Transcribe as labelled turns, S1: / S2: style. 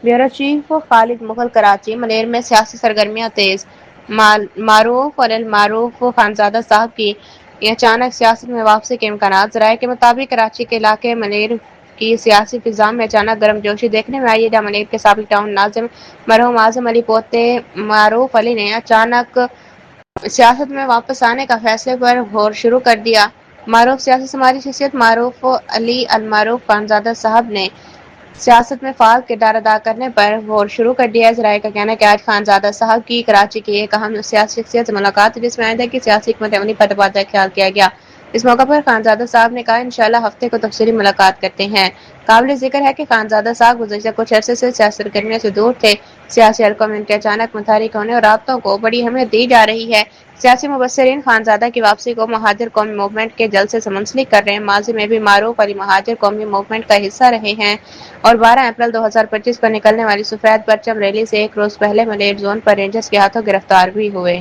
S1: Bureau chief خالد مغل کراچی ملیر میں سیاسی سرگرمیاں تیز معروف اور المعروف خانزادہ صاحب کی اچانک سیاست میں واپسی کے امکانات ذرائع کے مطابق کراچی کے علاقے ملیر کی سیاسی فضا میں اچانک گرم جوشی دیکھنے میں آئی ہے جہاں ملیر کے سابق ٹاؤن ناظم مرحوم اعظم علی پوتے معروف علی نے اچانک سیاست میں واپس آنے کا فیصلے پر غور شروع کر دیا۔ معروف سیاسی سماجی شخصیت معروف علی المعروف خانزادہ صاحب نے سیاست میں فعال کردار ادا کرنے پر غور شروع کر دیا ہے۔ ذرائع کا کہنا ہے کہ آج خانزادہ صاحب کی کراچی کی ایک اہم سیاسی شخصیت سے ملاقات جس میں آئندہ کی سیاسی حکمت عملی پر تبادلہ خیال کیا گیا۔ اس موقع پر خانزادہ صاحب نے کہا انشاءاللہ ہفتے کو تفصیلی ملاقات کرتے ہیں۔ قابل ذکر ہے کہ خانزادہ صاحب گزشتہ کچھ عرصے سے سیاسی سرگرمیوں سے دور تھے۔ سیاسی حلقوں میں ان کے اچانک متحرک ہونے اور رابطوں کو بڑی اہمیت دی جا رہی ہے۔ سیاسی مبصرین خانزادہ کی واپسی کو مہاجر قومی موومنٹ کے جلسے سے منسلک کر رہے ہیں۔ ماضی میں بھی معروف علی مہاجر قومی موومنٹ کا حصہ رہے ہیں اور 12 اپریل 2025 کو نکلنے والی سفید پرچم ریلی سے ایک روز پہلے ملیر زون پر رینجرز کے ہاتھوں گرفتار بھی ہوئے۔